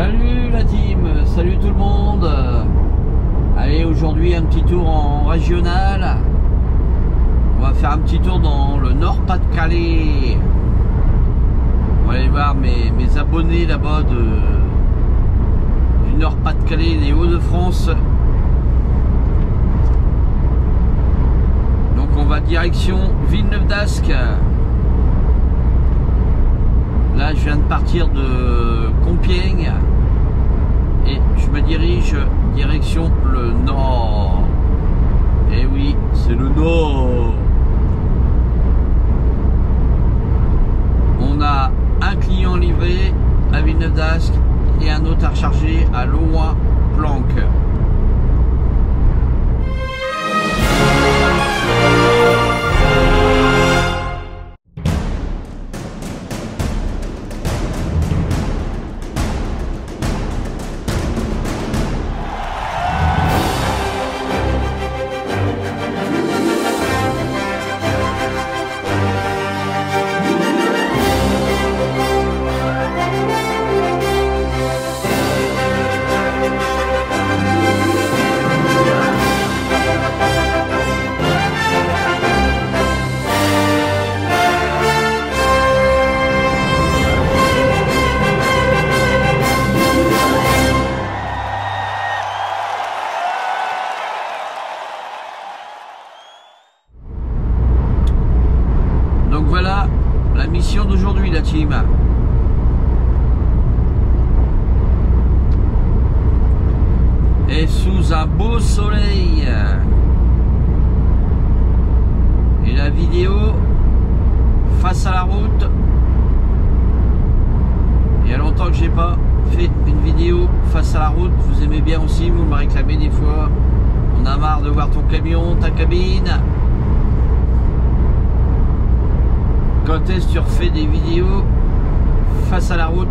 Salut la team, salut tout le monde. Allez, aujourd'hui un petit tour en régional. On va faire un petit tour dans le Nord-Pas-de-Calais. On va aller voir mes abonnés là-bas du Nord-Pas-de-Calais, des Hauts-de-France. Donc on va direction Villeneuve-d'Ascq. Là, je viens de partir de Compiègne et je me dirige direction le nord. Et oui, c'est le nord. On a un client livré à Villeneuve-d'Ascq et un autre à recharger à Louhans-Planck. Donc voilà la mission d'aujourd'hui, la team. Et sous un beau soleil. Et la vidéo face à la route. Il y a longtemps que j'ai pas fait une vidéo face à la route. Vous aimez bien aussi, vous me réclamez des fois. On a marre de voir ton camion, ta cabine. Quand est-ce que tu refais des vidéos face à la route?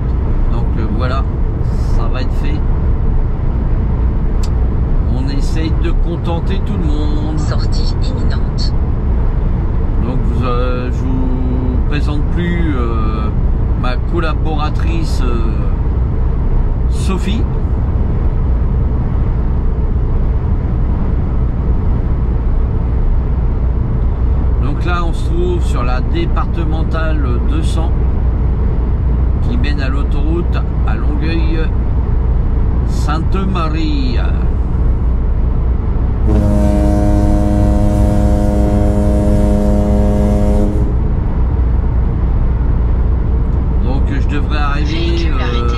Donc voilà, ça va être fait. On essaye de contenter tout le monde. Sortie imminente. Donc je vous présente plus ma collaboratrice Sophie. Donc là on se trouve sur la départementale 200 qui mène à l'autoroute à Longueuil Sainte-Marie. Donc je devrais arriver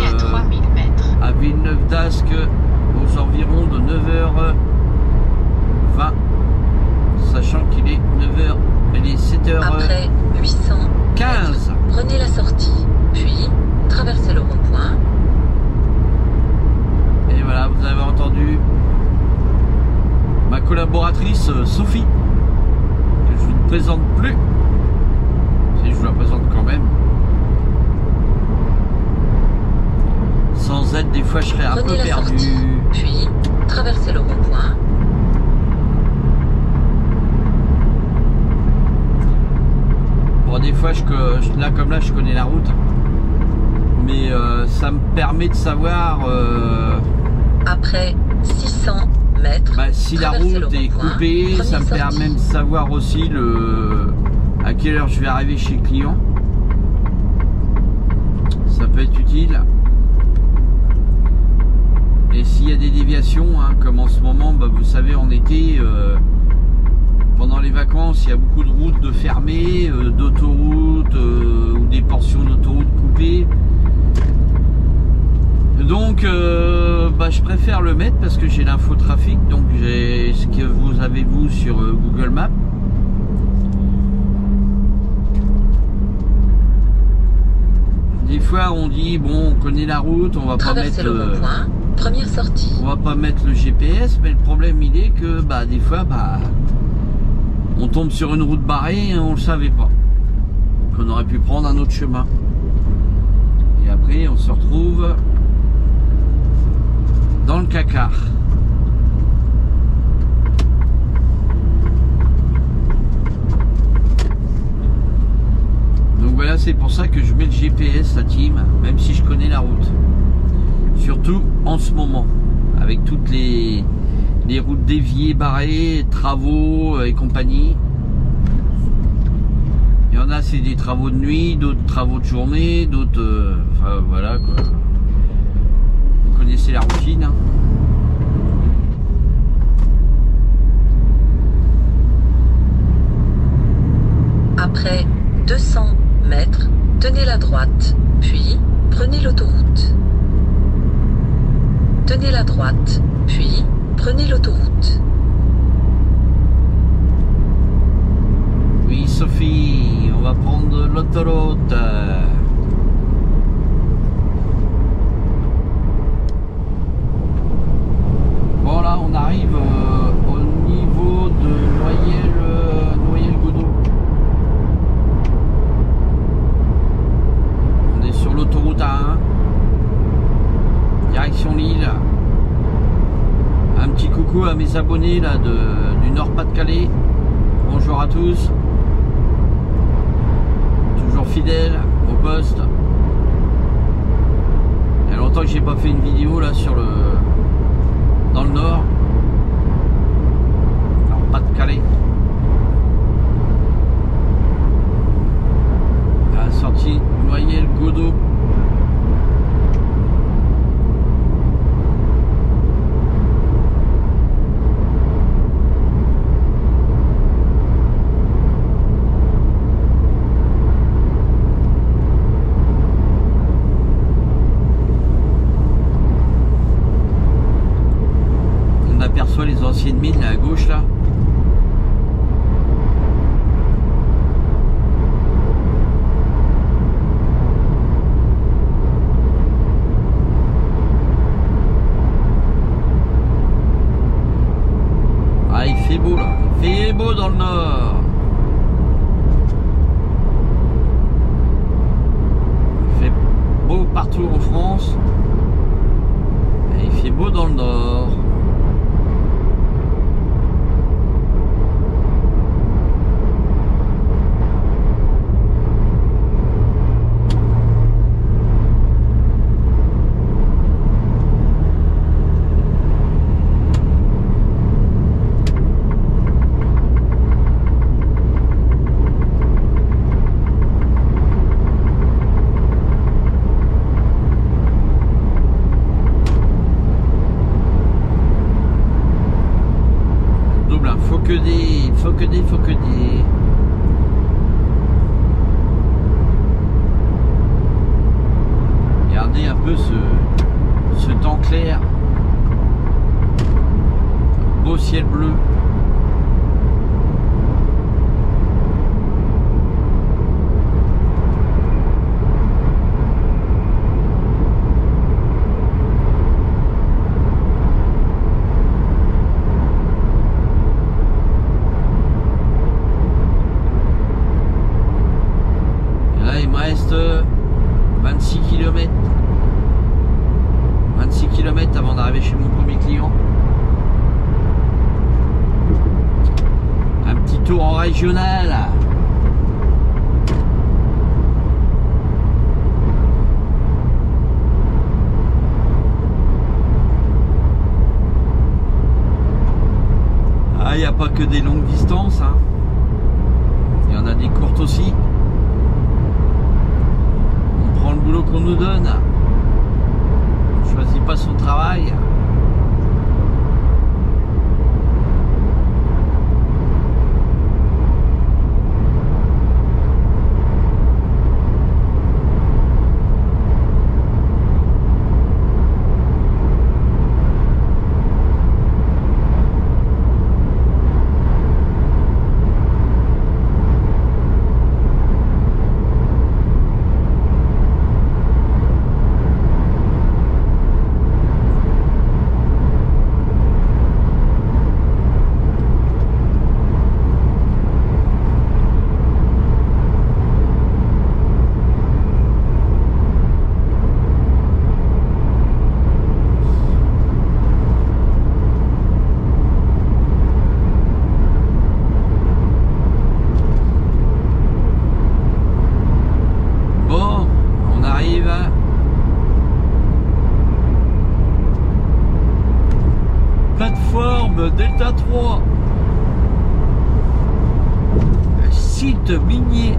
à 3000 mètres. à Villeneuve-d'Ascq aux environs de 9h20, sachant qu'il est 9h. Il est 7h15. Après 800 mètres, prenez la sortie, puis traversez le rond-point. Et voilà, vous avez entendu ma collaboratrice Sophie, que je ne présente plus. Si je vous la présente quand même. Sans elle, des fois, je serais un peu perdu. Sortie, puis traversez le rond-point. Bon, des fois, là comme là, je connais la route, mais ça me permet de savoir après 600 mètres, si la route est coupée. Ça me permet de savoir aussi à quelle heure je vais arriver chez le client. Ça peut être utile. Et s'il y a des déviations, hein, comme en ce moment, vous savez, en été, pendant les vacances, il y a beaucoup de routes fermées, d'autoroutes ou des portions d'autoroutes coupées. Donc, je préfère le mettre parce que j'ai l'infotrafic, donc j'ai ce que vous avez vous sur Google Maps. Des fois, on dit bon, on connaît la route, on va pas mettre le rond-point, première sortie. On va pas mettre le GPS, mais le problème il est que des fois, on tombe sur une route barrée et on le savait pas. Qu'on aurait pu prendre un autre chemin. Et après, on se retrouve dans le cacar. Donc voilà, c'est pour ça que je mets le GPS, la team, même si je connais la route. surtout en ce moment, avec toutes les routes déviées, barrées, travaux et compagnie. Il y en a, c'est des travaux de nuit, d'autres travaux de journée, d'autres... enfin voilà quoi. Vous connaissez la routine. Hein. Après 200 mètres, tenez la droite, puis prenez l'autoroute. Tenez la droite, puis prenez l'autoroute. Oui, Sophie, on va prendre l'autoroute. Bon, là, on arrive au niveau de Noyelles-Godeau. On est sur l'autoroute A1, direction Lille. Un petit coucou à mes abonnés là du Nord-Pas-de-Calais. Bonjour à tous. Toujours fidèles au poste. Il y a longtemps que j'ai pas fait une vidéo là dans le Nord. Nord-Pas-de-Calais. À la sortie Noyelles-Godeau. Les anciennes mines là à gauche là. Ah, il fait beau là, il fait beau dans le nord. Il fait beau partout en France et il fait beau dans le nord. Faut que des... Regardez un peu ce temps clair. Un beau ciel bleu. Il me reste 26 km. 26 km avant d'arriver chez mon premier client. Un petit tour en régional. Ah, il n'y a pas que des longues distances. Hein. Il y en a des courtes aussi. Le boulot qu'on nous donne, on ne choisit pas son travail. Delta 3. Site minier.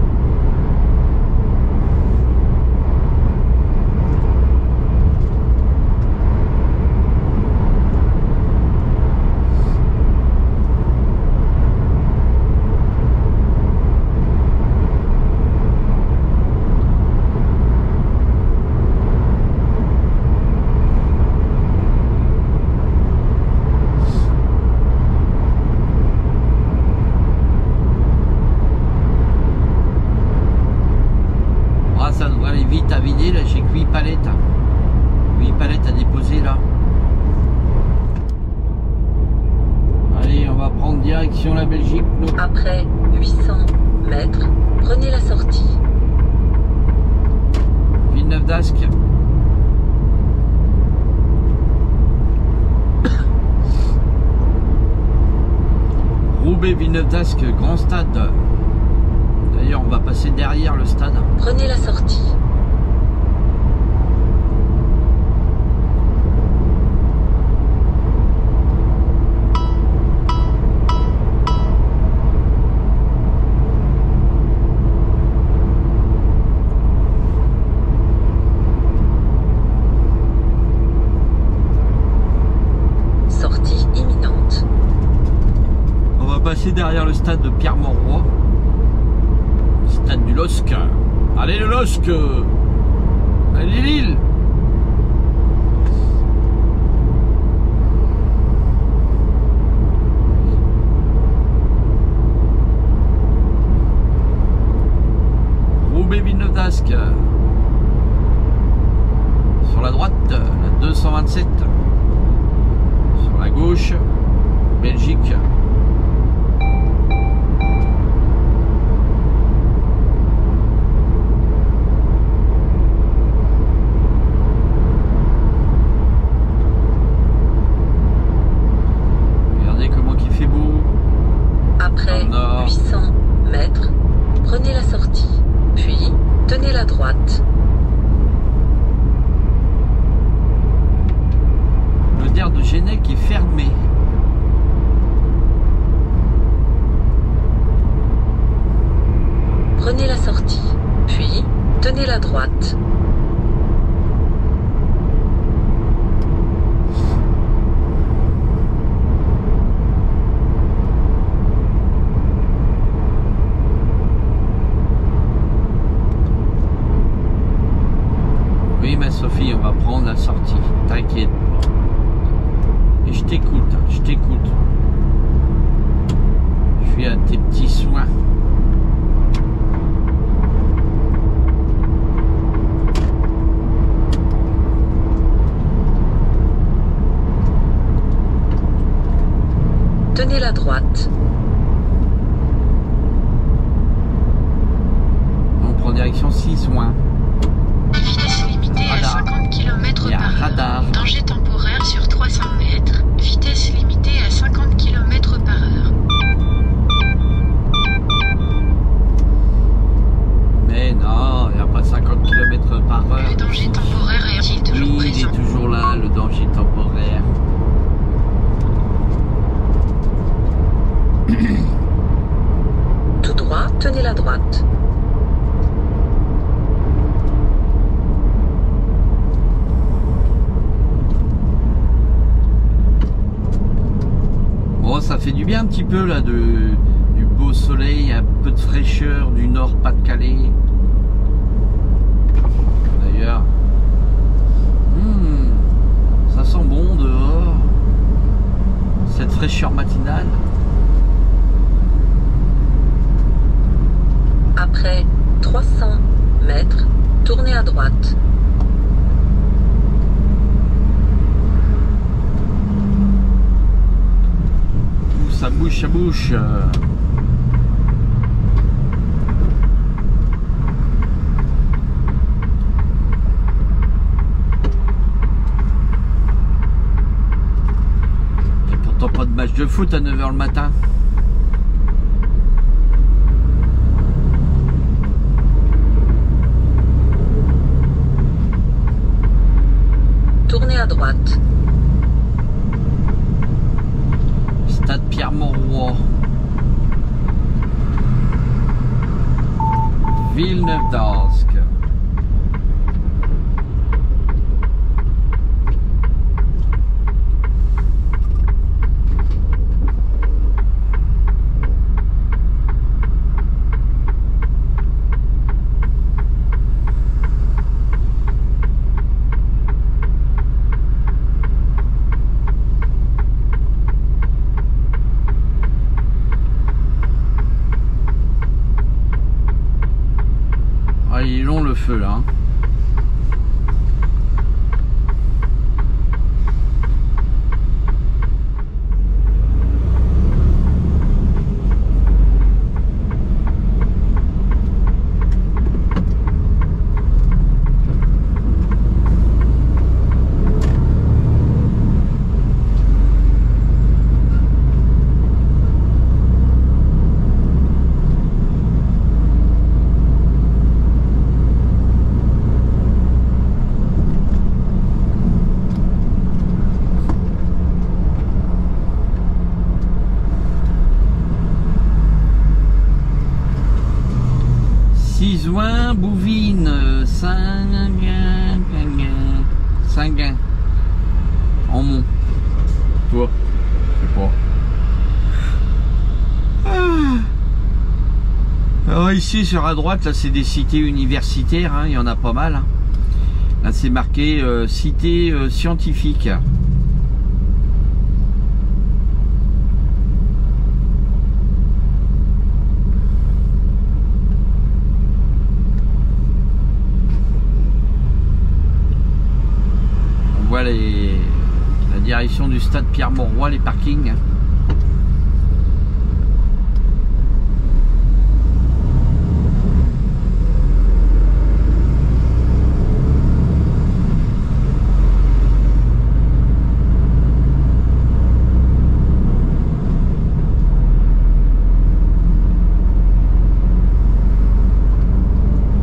À vider, là j'ai que 8 palettes. 8 palettes à déposer là. Allez, on va prendre direction la Belgique. Nous. Après 800 mètres, prenez la sortie. Villeneuve d'Ascq. Roubaix, Villeneuve d'Ascq, grand stade. D'ailleurs, on va passer derrière le stade. Prenez la sortie. Sortie imminente. On va passer derrière le stade de Pierre-Mauroy. Stade du LOSC. Allez le LOSC. Allez Lille. Roubaix, Villeneuve d'Ascq. Sur la droite, la 227. Sur la gauche, Belgique. Après 800 mètres, prenez la sortie, puis tenez la droite. Le DER de Gennec est fermé. Prenez la sortie, puis tenez la droite. Oui, ma Sophie, on va prendre la sortie. T'inquiète pas. Et je t'écoute, je t'écoute. Je suis à tes petits soins. Tenez la droite. On prend direction 6 soins. Vitesse limitée à 50 km par heure. Danger temporaire sur 300 mètres. Vitesse limitée à 50 km par heure. Mais non, il n'y a pas 50 km par heure. Le danger temporaire est-il toujours présent? Oui, il est toujours là, le danger temporaire. Tout droit, tenez la droite. Bon, ça fait du bien un petit peu là du beau soleil, un peu de fraîcheur du nord Pas-de-Calais. D'ailleurs, ça sent bon dehors. Cette fraîcheur matinale. Après 300 mètres, tournez à droite. Ça bouge, ça bouge. Et pourtant pas de match de foot à 9 h le matin. Tournez à droite. stade Pierre-Mauroy. Villeneuve-d'Ascq. Il est long le feu là. Cisoin, Bouvines, Saint-Guin, en Mont. Toi, je sais pas. Alors ici sur la droite, là c'est des cités universitaires, hein, il y en a pas mal. Hein. Là c'est marqué cité scientifique. La direction du stade Pierre-Mauroy, les parkings.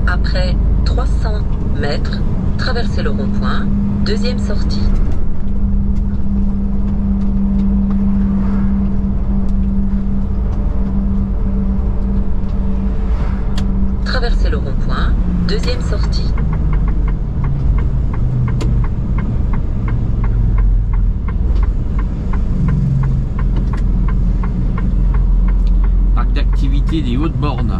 Après 300 mètres, traversez le rond-point, deuxième sortie. Traversez le rond-point, deuxième sortie. Parc d'activité des Hautes-Bornes.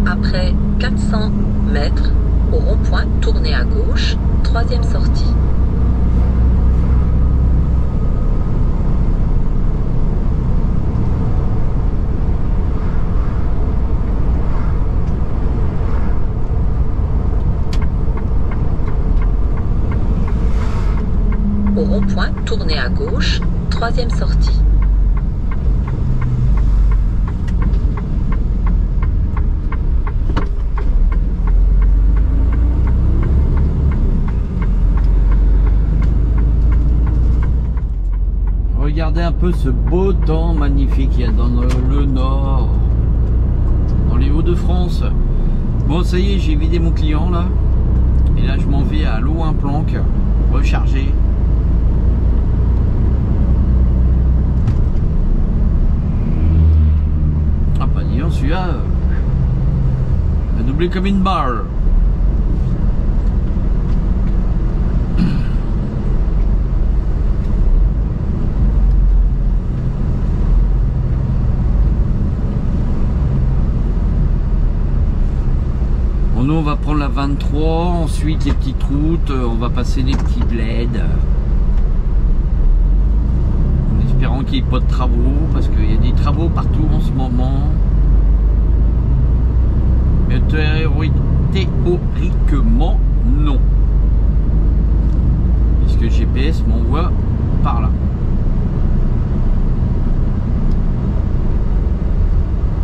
Après 400 mètres, au rond-point, tournez à gauche, troisième sortie. Au rond-point, tournez à gauche, troisième sortie. Regardez un peu ce beau temps magnifique qu'il y a dans le nord, dans les Hauts-de-France. Bon, ça y est, j'ai vidé mon client là, et là je m'en vais à Louhain-Planck recharger. Ah bah dis donc, celui-là a doublé comme une barre. Nous on va prendre la 23, ensuite les petites routes, on va passer les petits bleds. En espérant qu'il n'y ait pas de travaux, parce qu'il y a des travaux partout en ce moment. Mais théoriquement, non. Puisque le GPS m'envoie par là.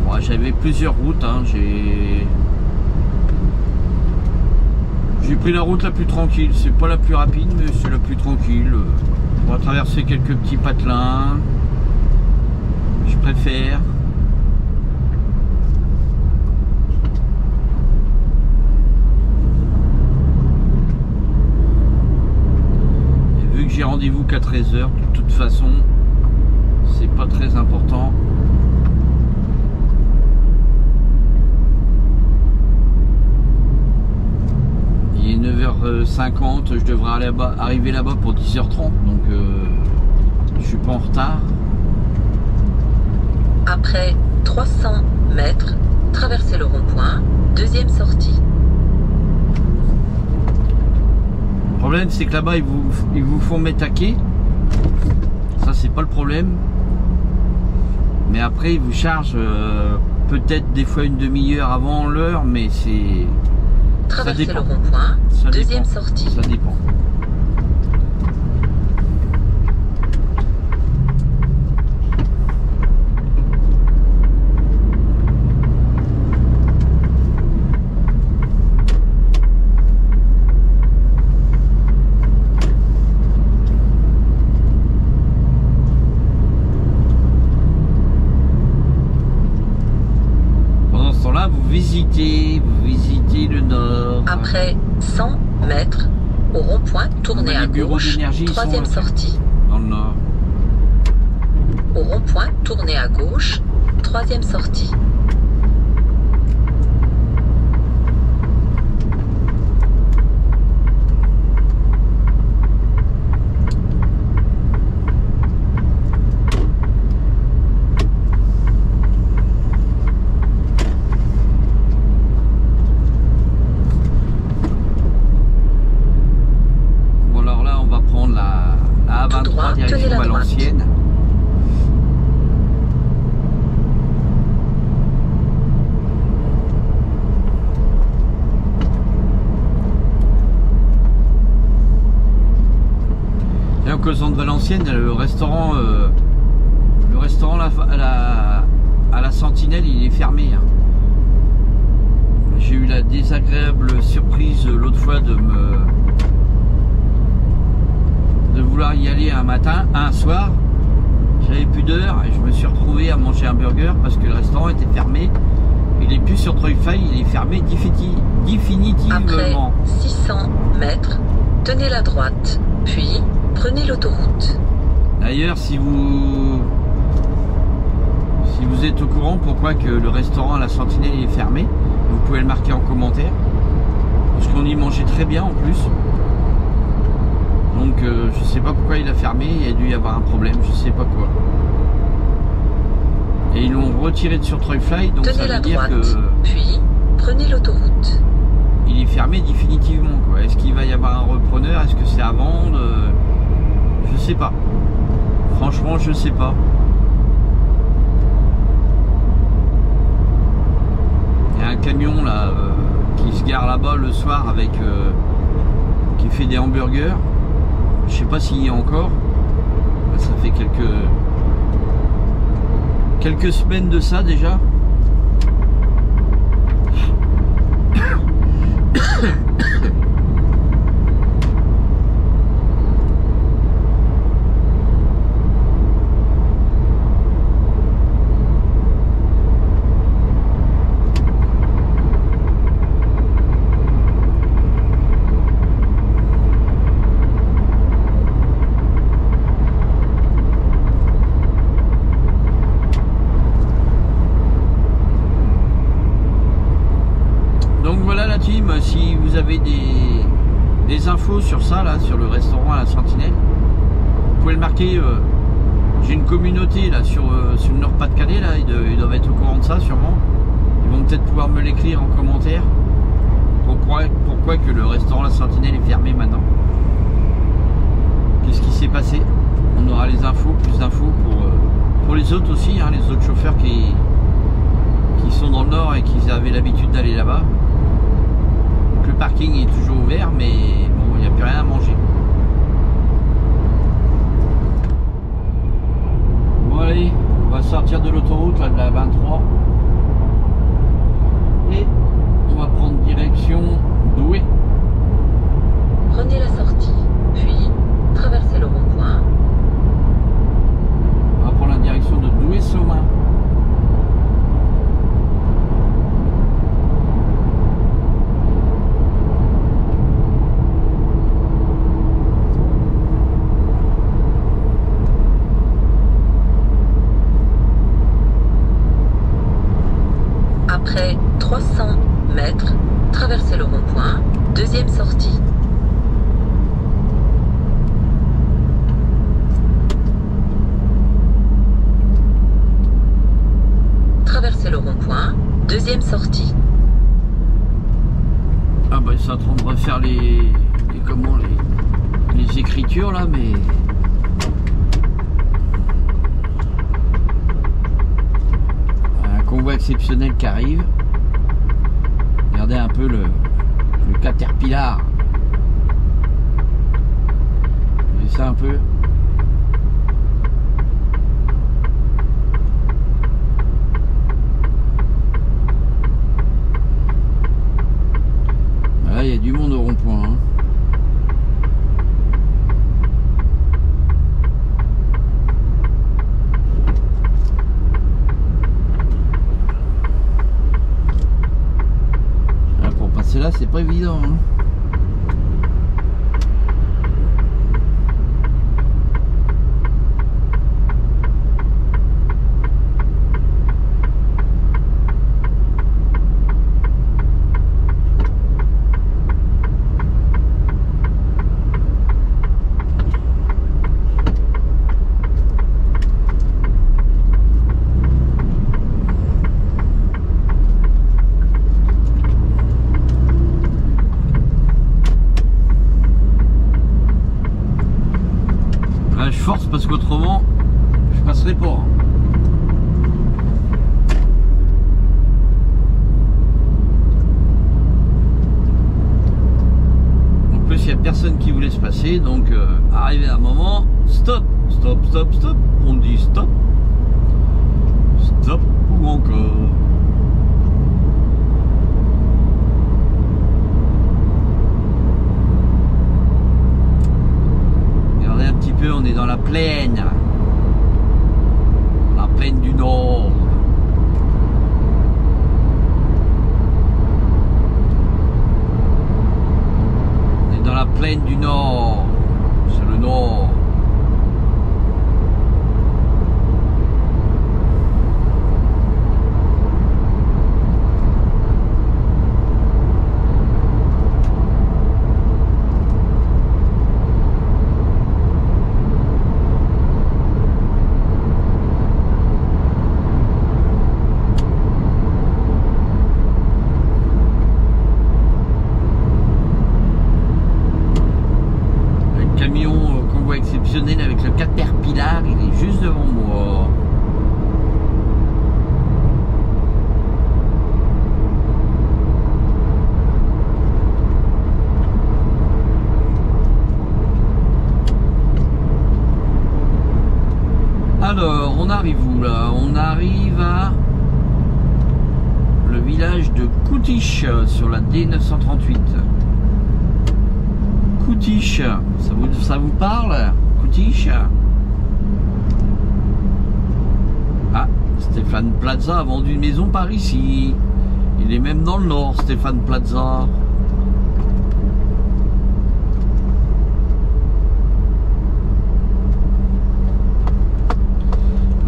Bon, j'avais plusieurs routes, hein, j'ai pris la route la plus tranquille, c'est pas la plus rapide mais c'est la plus tranquille. On va traverser quelques petits patelins. Je préfère. Et vu que j'ai rendez-vous qu'à 13 h, de toute façon, c'est pas très important. Il est 9 h 50, je devrais arriver là-bas pour 10 h 30, donc je suis pas en retard. Après 300 mètres, traversez le rond-point, deuxième sortie. Le problème, c'est que là-bas, ils vous font m'attaquer. Ça, c'est pas le problème. Mais après, ils vous chargent peut-être des fois une demi-heure avant l'heure, mais c'est... Traversez le rond-point, deuxième sortie. Ça dépend. Vous visitez le nord. Après 100 mètres, au rond-point, tournez à gauche, troisième sortie. Dans le nord. Au rond-point, tournez à gauche, troisième sortie. Tenez la droite. Donc au centre de Valenciennes, le restaurant à la Sentinelle, il est fermé. J'ai eu la désagréable surprise l'autre fois de vouloir y aller un soir, j'avais plus d'heure et je me suis retrouvé à manger un burger parce que le restaurant était fermé. Il est plus sur Treuil-Feuille, il est fermé définitivement. Après 600 mètres, tenez la droite, puis prenez l'autoroute. D'ailleurs, si vous êtes au courant pourquoi que le restaurant à la Sentinelle est fermé, vous pouvez le marquer en commentaire. Parce qu'on y mangeait très bien en plus. Donc je sais pas pourquoi il a fermé, il y a dû y avoir un problème, je sais pas quoi. Et ils l'ont retiré de sur Treuil-Feuille, donc tenez ça veut dire droite, que... puis prenez l'autoroute. Il est fermé définitivement, quoi. Est-ce qu'il va y avoir un repreneur? Est-ce que c'est à vendre? Je sais pas. Franchement, je sais pas. Il y a un camion là qui se gare là-bas le soir avec qui fait des hamburgers. Je sais pas s'il y a encore. Ça fait quelques semaines de ça déjà. Si vous avez des infos sur ça, là, sur le restaurant à la Sentinelle, vous pouvez le marquer. J'ai une communauté là sur le Nord-Pas-de-Calais, là, ils doivent être au courant de ça sûrement. Ils vont peut-être pouvoir me l'écrire en commentaire. Pourquoi que le restaurant à la Sentinelle est fermé maintenant? Qu'est-ce qui s'est passé? On aura les infos, plus d'infos pour les autres aussi, hein, les autres chauffeurs qui sont dans le Nord et qui avaient l'habitude d'aller là-bas. Le parking est toujours ouvert, mais bon, il n'y a plus rien à manger. Bon allez, on va sortir de l'autoroute là, de la 23 et on va prendre direction Douai. Prenez la sortie, puis traversez le rond-point, 300 mètres, traversez le rond-point, deuxième sortie. Traversez le rond-point, deuxième sortie. Ah bah ils sont en train de refaire les écritures là, mais un convoi exceptionnel qui arrive. Regardez un peu le Caterpillar. Vous voyez ça un peu? Là il y a du monde au rond-point, hein. Là c'est pas évident, hein. Je force parce qu'autrement je passerai pas, hein. En plus il n'y a personne qui vous laisse passer, donc arrivé à un moment, stop, stop, stop, stop, on dit stop, stop ou encore. On est dans la plaine du Nord. On est dans la plaine du Nord, c'est le Nord. Avec le Caterpillar, il est juste devant moi. Alors, on arrive où là? On arrive à le village de Coutiche sur la D938. Coutiche, ça vous parle? Coutiche. Ah, Stéphane Plaza a vendu une maison par ici. Il est même dans le Nord, Stéphane Plaza.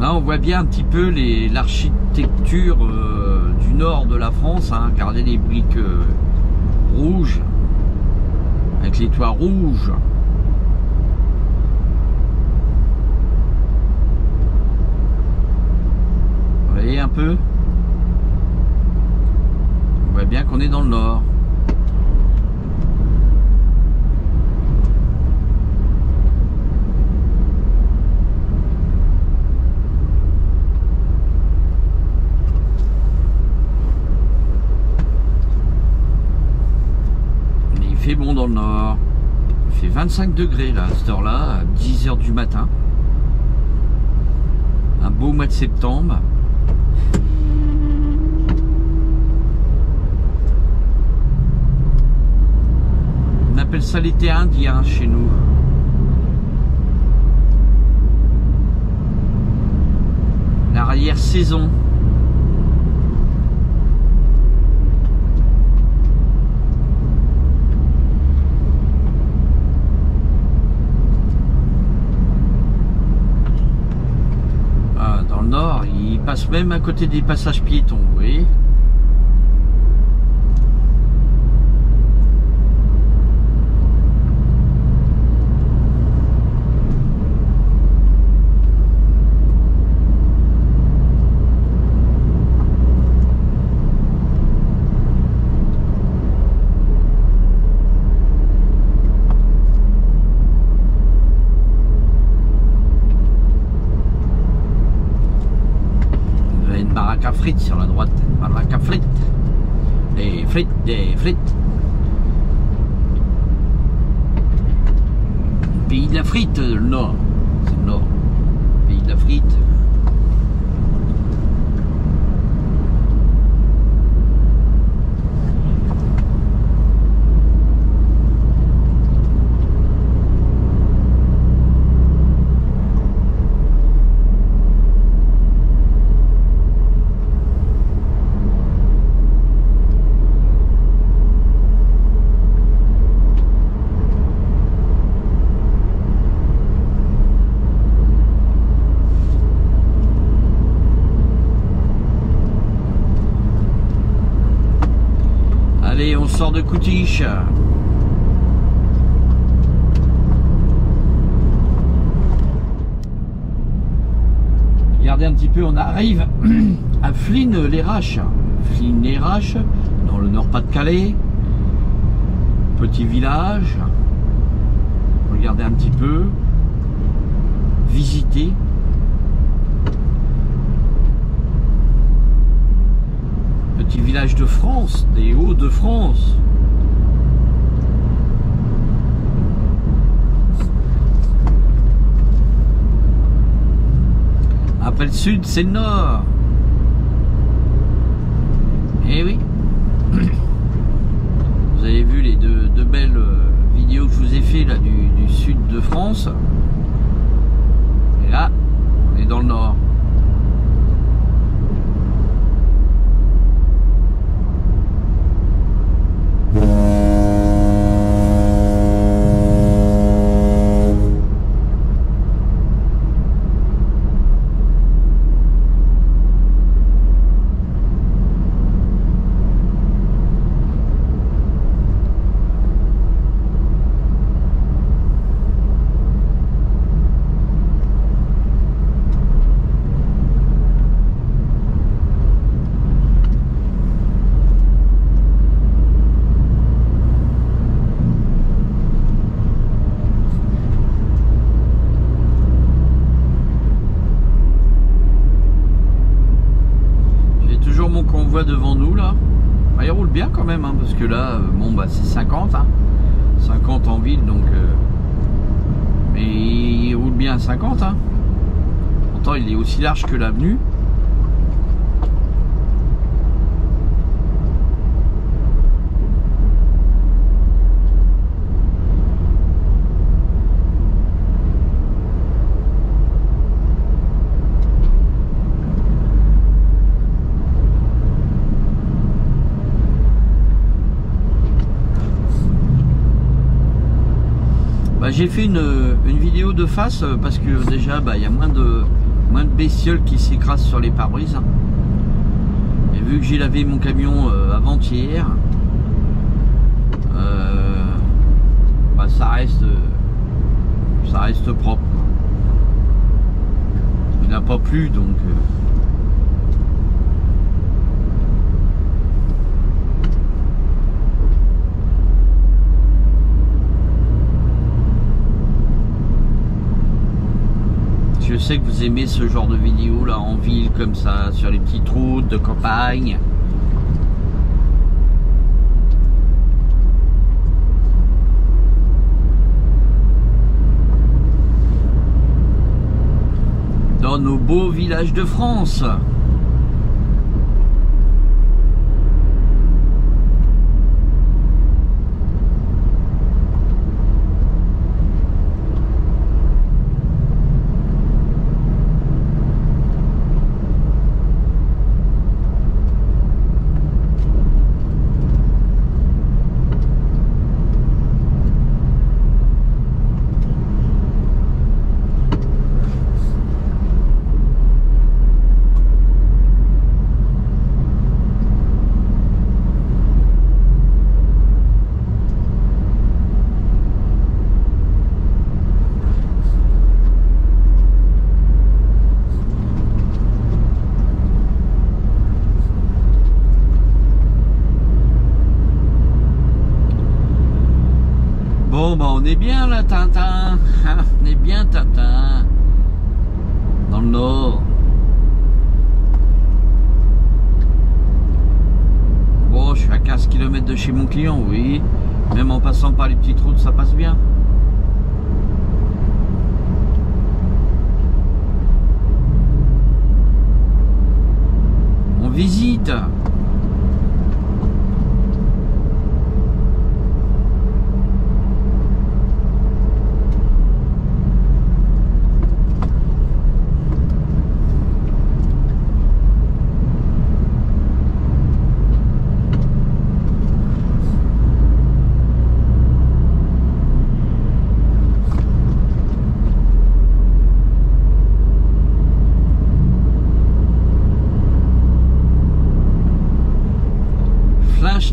Là on voit bien un petit peu l'architecture du nord de la France, hein. Regardez les briques rouges avec les toits rouges. Vous voyez un peu? On voit bien qu'on est dans le nord. Il fait bon dans le nord. Il fait 25 degrés là, à cette heure-là, à 10 h du matin. Un beau mois de septembre. On appelle ça l'été indien chez nous. L'arrière-saison. Ah, dans le nord, il passe même à côté des passages piétons, vous voyez. frites sur la droite. Baraka frites. Des frites, des frites. Pays de la frite, le nord. C'est le nord. Pays de la frite. Allez, on sort de Coutiche. Regardez un petit peu, on arrive à Flins-les-Raches. Flins-les-Raches, dans le Nord-Pas-de-Calais. Petit village. Regardez un petit peu. Visitez. Petit village de France, des Hauts-de-France. Après le sud, c'est le nord. Eh oui. Vous avez vu les deux belles vidéos que je vous ai fait là du sud de France. Et là, on est dans le nord. Convoi devant nous là, bah, il roule bien quand même hein, parce que là bon bah c'est 50 hein. 50 en ville donc mais il roule bien à 50 hein. Pourtant il est aussi large que l'avenue. J'ai fait une vidéo de face parce que déjà il y a moins de bestioles qui s'écrasent sur les pare-brises. Et vu que j'ai lavé mon camion avant-hier, ça reste propre. Il n'a pas plu donc. Je sais que vous aimez ce genre de vidéo là en ville comme ça, sur les petites routes de campagne. Dans nos beaux villages de France. Bon bah on est bien là Tintin, on est bien Tintin, dans le nord. je suis à 15 km de chez mon client, oui. Même en passant par les petites routes, ça passe bien. On visite.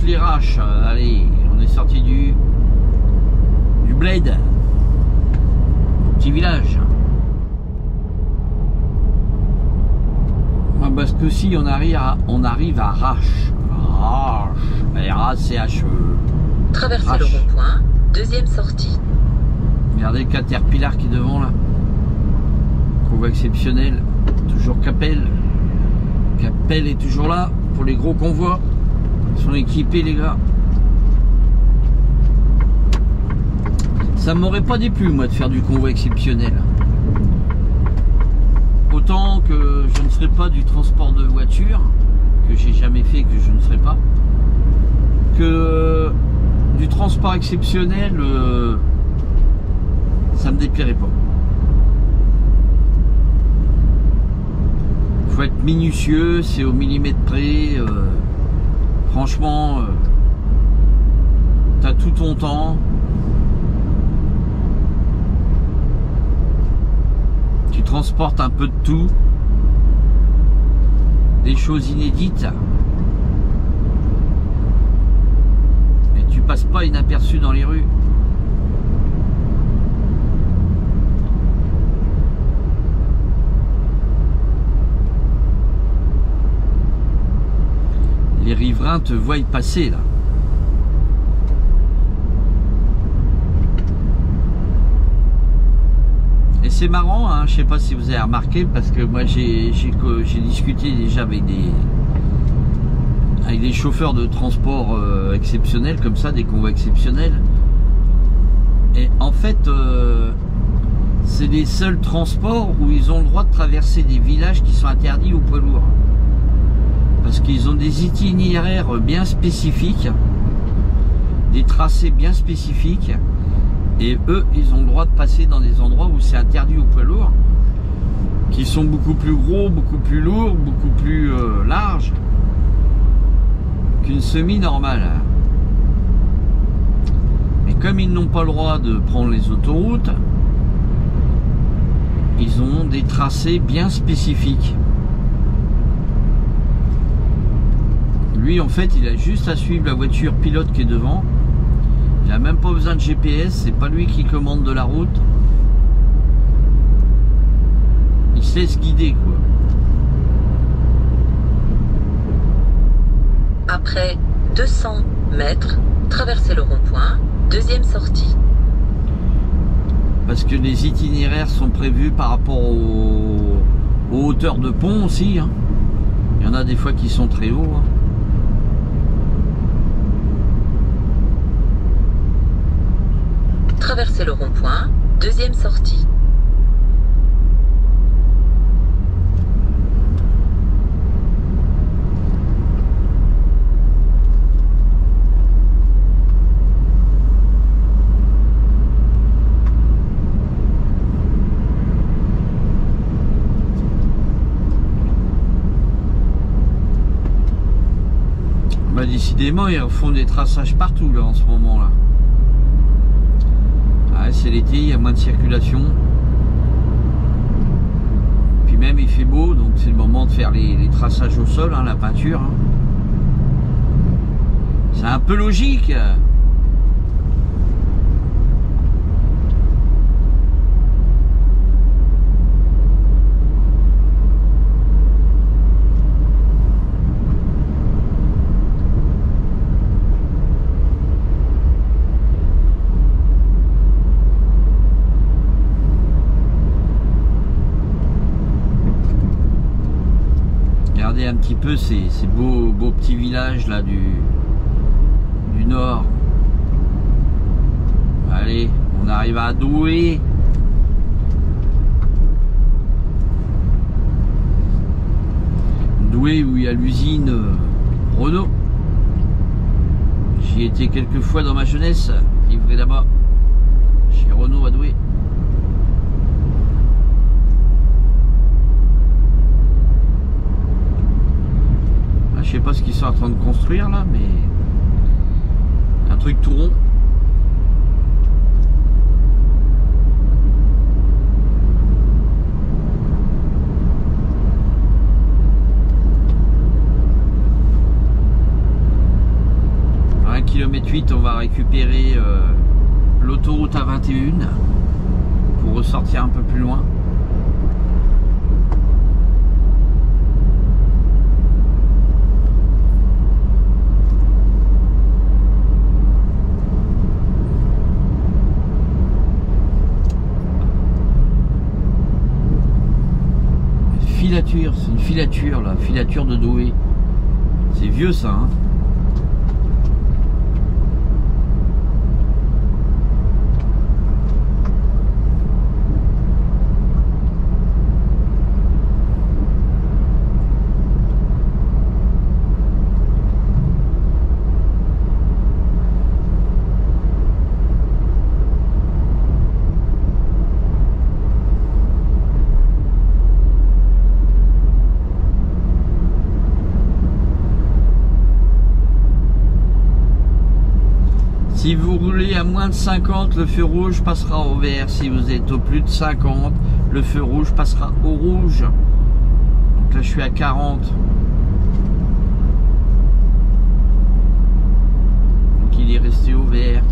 Les Raches, allez, on est sorti du bled, petit village. Ah, parce que si on arrive à Rache, R-A-C-H-E. Traversez le rond-point, deuxième sortie. Regardez le Caterpillar qui est devant là. Convoi exceptionnel, toujours Capel. Capel est toujours là pour les gros convois. Ils sont équipés les gars. Ça m'aurait pas déplu moi de faire du convoi exceptionnel. Autant que je ne serai pas du transport de voitures, que j'ai jamais fait, que je ne ferai pas, que du transport exceptionnel, ça me déplairait pas. Faut être minutieux, c'est au millimètre près. Franchement, t'as tout ton temps. Tu transportes un peu de tout. Des choses inédites. Et tu passes pas inaperçu dans les rues. Les riverains te voient passer là. Et c'est marrant, hein, je sais pas si vous avez remarqué, parce que moi j'ai discuté déjà avec des chauffeurs de transport exceptionnels comme ça, des convois exceptionnels. Et en fait, c'est les seuls transports où ils ont le droit de traverser des villages qui sont interdits aux poids lourds. Parce qu'ils ont des itinéraires bien spécifiques, des tracés bien spécifiques, et eux, ils ont le droit de passer dans des endroits où c'est interdit aux poids lourds, qui sont beaucoup plus gros, beaucoup plus lourds, beaucoup plus larges qu'une semi normale. Mais comme ils n'ont pas le droit de prendre les autoroutes, ils ont des tracés bien spécifiques. Lui en fait il a juste à suivre la voiture pilote qui est devant. Il n'a même pas besoin de GPS, c'est pas lui qui commande de la route. Il sait se guider quoi. Après 200 mètres, traversez le rond-point, deuxième sortie. Parce que les itinéraires sont prévus par rapport aux hauteurs de pont aussi. Hein. Il y en a des fois qui sont très hauts. Hein. Traversez le rond-point, deuxième sortie. Bah décidément ils font des traçages partout là en ce moment là. Ah, c'est l'été, il y a moins de circulation. Puis même il fait beau, donc c'est le moment de faire les traçages au sol, hein, la peinture. Hein. C'est un peu logique. Un petit peu ces beaux petits villages là du Nord. Allez, on arrive à Douai. Douai où il y a l'usine Renault. J'y étais quelques fois dans ma jeunesse, livré là-bas, chez Renault à Douai. Ah, je sais pas ce qu'ils sont en train de construire là, mais un truc tout rond. Km 8, on va récupérer l'autoroute A21 pour ressortir un peu plus loin. Filature, c'est une filature là, filature de Douai. C'est vieux ça, hein. Si vous roulez à moins de 50, le feu rouge passera au vert. Si vous êtes au plus de 50, le feu rouge passera au rouge. Donc là, je suis à 40. Donc il est resté au vert.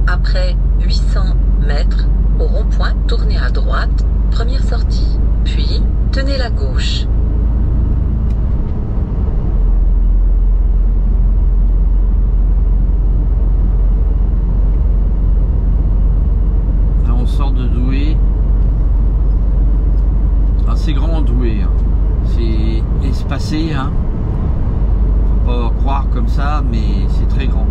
Après 800 mètres, au rond-point, tournez à droite, première sortie, puis tenez la gauche. Sort de Douai. Ah, c'est grand Douai, hein. C'est espacé, hein. Faut pas croire comme ça, mais c'est très grand.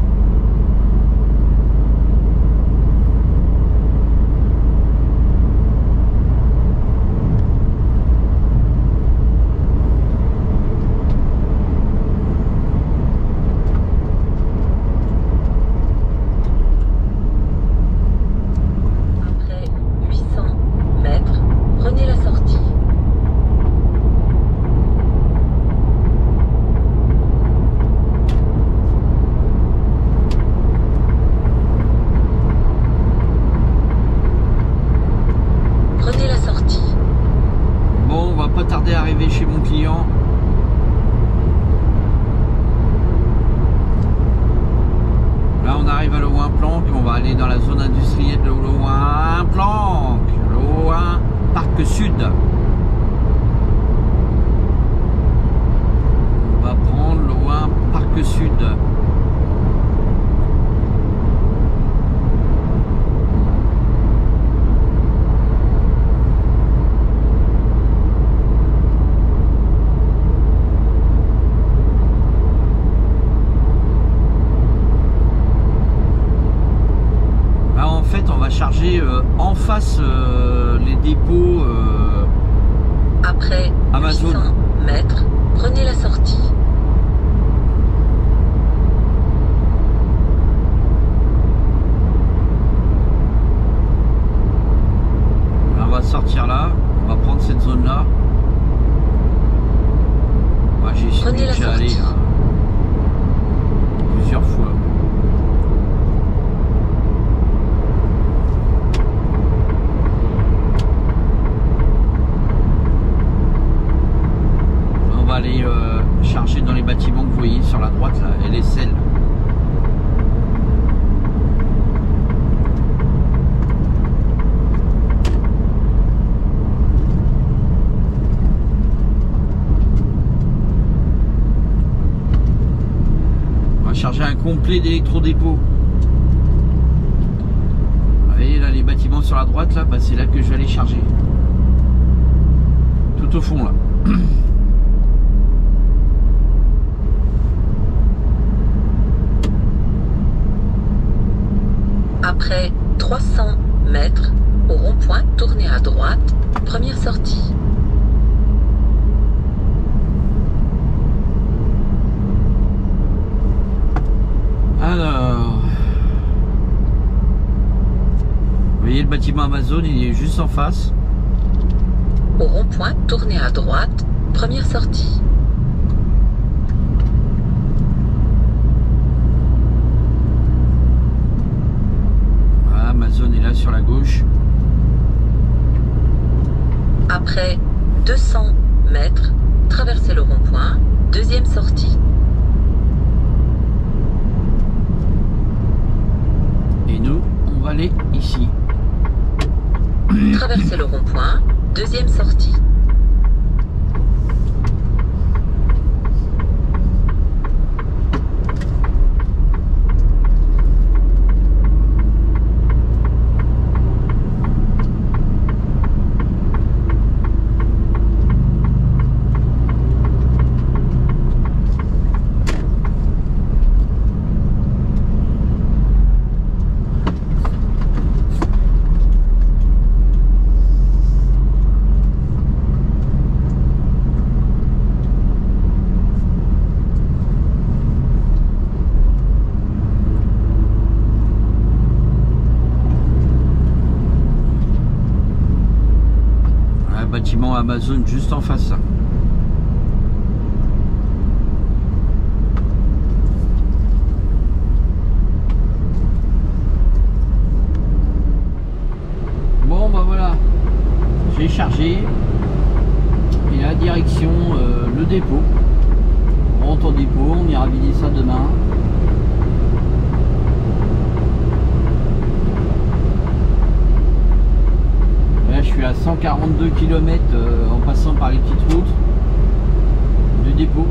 Chez mon client. Là on arrive à Louvain-Planck, on va aller dans la zone industrielle de Louvain-Planck, Louvain Parc Sud. On va prendre Louvain Parc Sud. Charger en face les dépôts après Amazon. 800 mètres, prenez la sortie. Là, on va sortir là, on va prendre cette zone là. Moi j'y suis déjà allé hein, plusieurs fois. Aller charger dans les bâtiments que vous voyez sur la droite là, et les selles. On va charger un complet d'électrodépôt. Vous voyez là les bâtiments sur la droite là, bah, c'est là que je vais aller charger. Tout au fond là. Après 300 mètres, au rond-point, tournez à droite, première sortie. Alors, vous voyez le bâtiment Amazon, il est juste en face. Au rond-point, tournez à droite, première sortie. Voilà, Amazon est là sur la gauche. Après 200 mètres, traversez le rond-point, deuxième sortie. Et nous, on va aller ici. Traversez le rond-point, deuxième sortie. Bâtiment Amazon juste en face. Bon bah voilà, j'ai chargé et la direction le dépôt. On rentre au dépôt, on ira vider ça demain. Je suis à 142 km en passant par les petites routes du dépôt.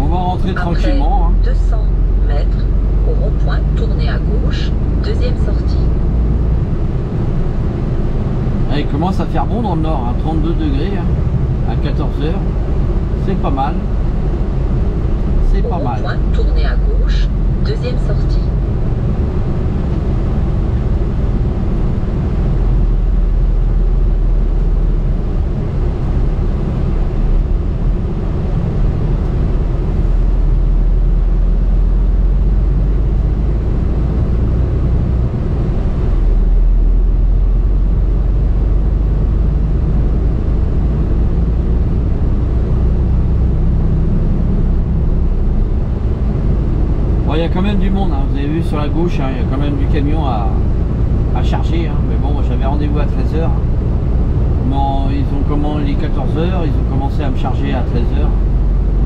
On va rentrer après tranquillement. 200 mètres, au rond-point, tournez à gauche, deuxième sortie. Ah, il commence à faire bon dans le nord, à 32 degrés à 14h. C'est pas mal. C'est pas mal. Au rond-point, tournez à gauche, deuxième sortie. Il y a quand même du monde, vous avez vu sur la gauche, il y a quand même du camion à charger. Mais bon, j'avais rendez-vous à 13h. Il est 14h, ils ont commencé à me charger à 13h.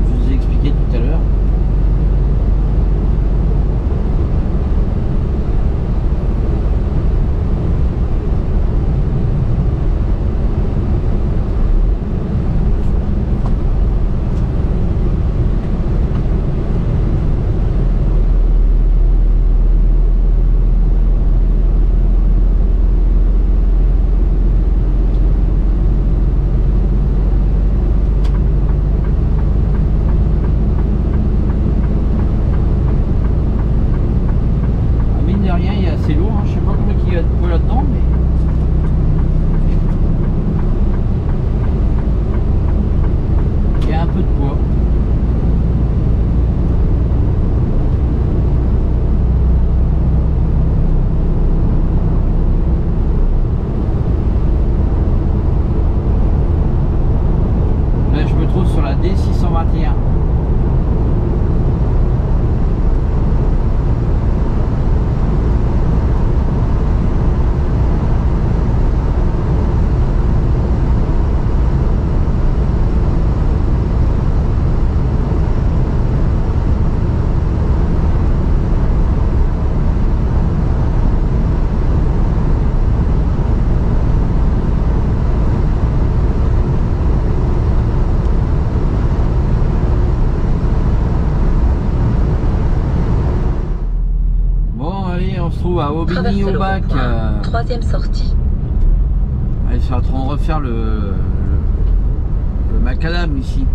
Je vous ai expliqué tout à l'heure. D621. On se trouve à Aubigny-au-Bac. Troisième sortie. Ils sont en train de refaire le macadam ici.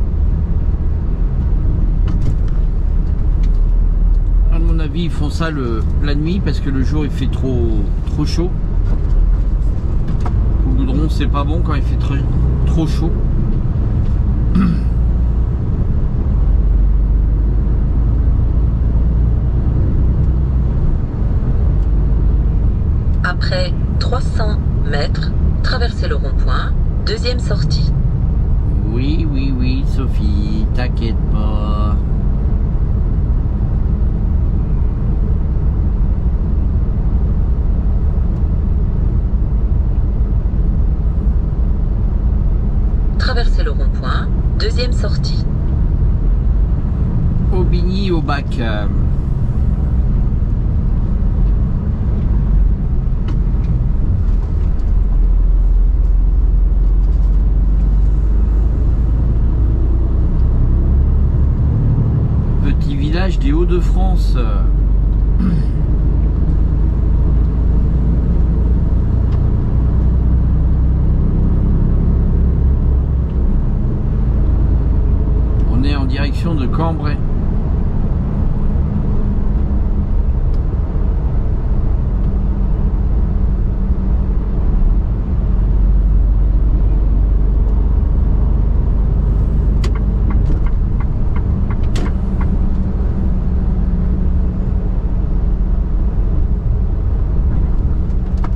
avis ils font ça la nuit parce que le jour il fait trop chaud. Au goudron c'est pas bon quand il fait trop chaud. Après 300 mètres, traversez le rond-point, deuxième sortie. Oui, Sophie, t'inquiète pas. Traversez le rond-point, deuxième sortie. Aubigny au bac. Petit village des Hauts-de-France. On est en direction de Cambrai.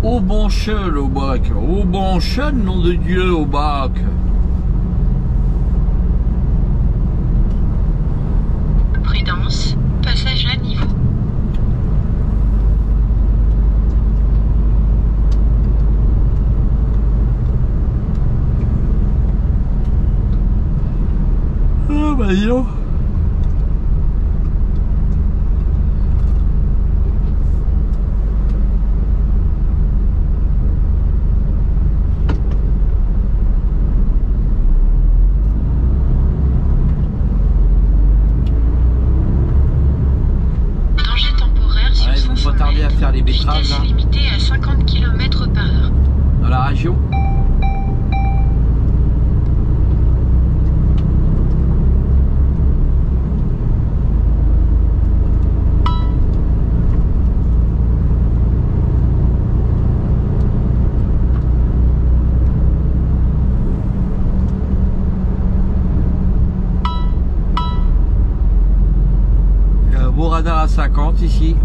Aubanchel au bac. Aubanchel, nom de Dieu, au bac. Prudence, passage à niveau. Ah bah yo. À faire les betteraves Vitesse là. limitée à 50 km/h. Dans la région. Il y a un beau radar à 50 ici.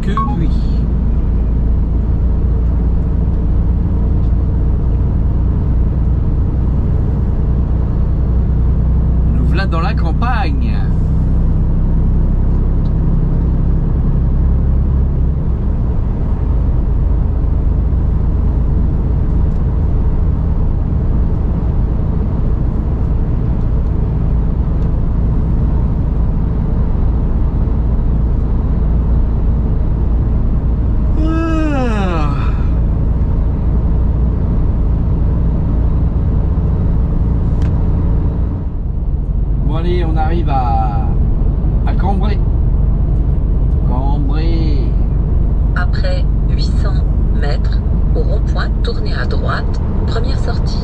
Que oui. Nous voilà dans la campagne. On arrive à Cambrai. Après 800 mètres, au rond-point, tournez à droite, première sortie.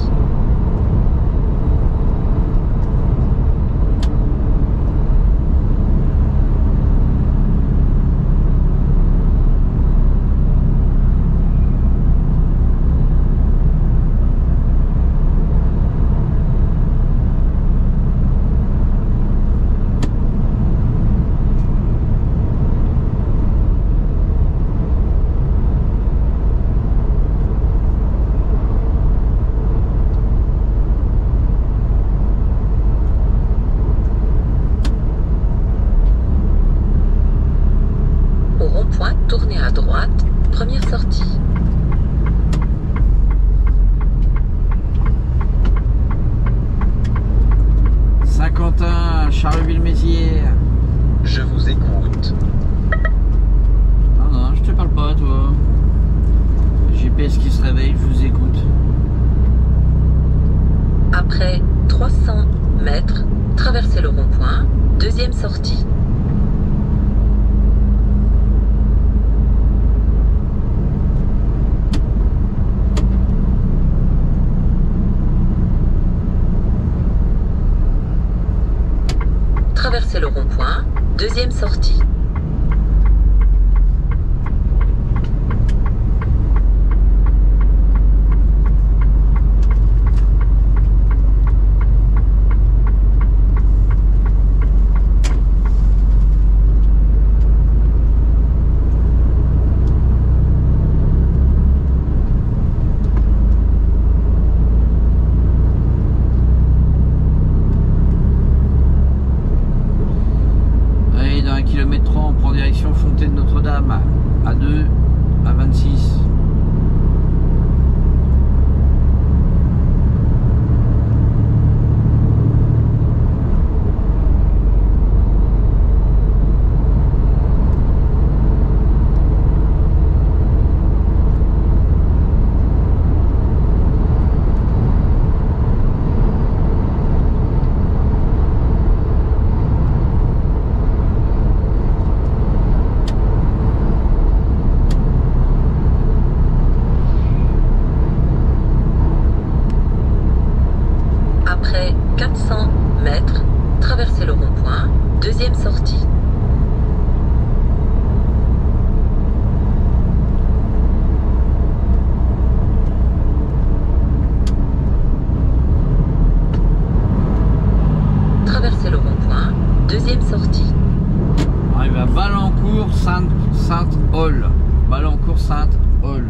Tournez à droite, première sortie. Saint-Quentin, Charleville-Mézières. Je vous écoute. Non, je te parle pas, toi. GPS qui se réveille, je vous écoute. Après 300 mètres, traversez le rond-point, deuxième sortie. Traversez le rond-point, deuxième sortie. Notre-Dame à 2 à 26. Après 400 mètres, traversez le rond-point, deuxième sortie. Traversez le rond-point, deuxième sortie. On arrive à Balancourt Sainte-Hall. Balancourt Sainte-Hall.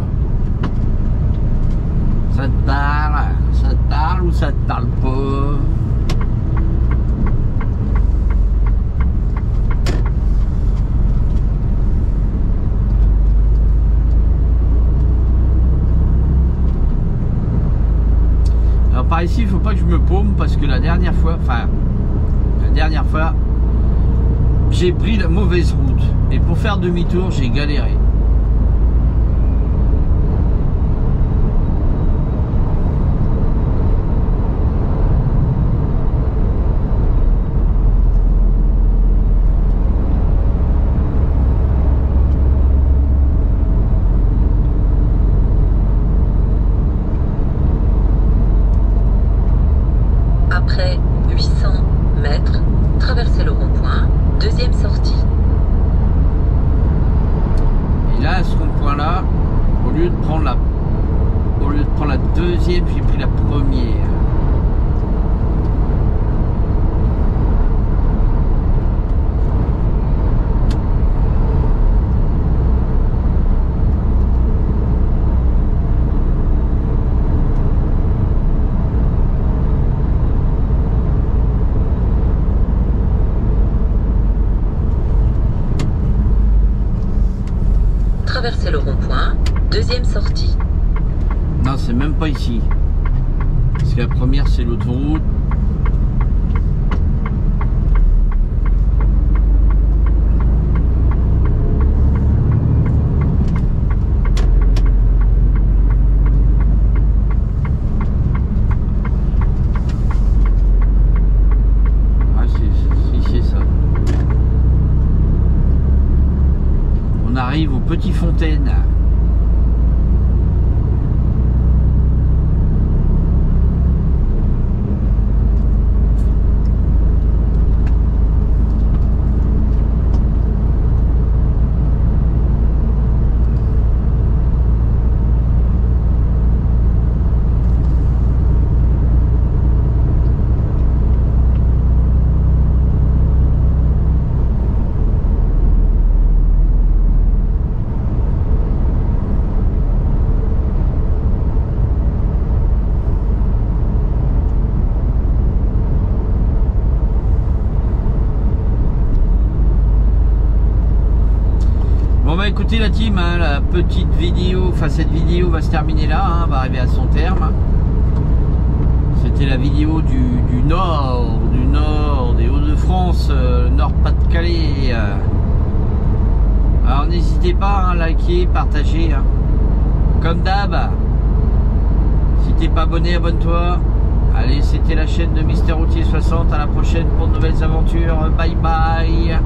Ça te parle? Ça te parle ou ça te parle pas? Alors par ici, il faut pas que je me paume parce que la dernière fois, j'ai pris la mauvaise route et pour faire demi-tour, j'ai galéré. Après 800 mètres, traversez le rond-point, deuxième sortie. Et là, à ce rond-point-là, au lieu de prendre la deuxième, j'ai pris la première. Traversez le rond-point, deuxième sortie. Non, c'est même pas ici. Parce que la première, c'est l'autoroute. Ah, c'est ça. On arrive aux Petites Fontaines. Écoutez la team, hein, la petite vidéo, enfin cette vidéo va se terminer là, hein, va arriver à son terme. C'était la vidéo du nord des Hauts-de-France, Nord-Pas-de-Calais. Alors n'hésitez pas à liker, partager. Hein. Comme d'hab, si t'es pas abonné, abonne-toi. Allez, c'était la la chaîne de Mister Routier 60. À la prochaine pour de nouvelles aventures. Bye bye.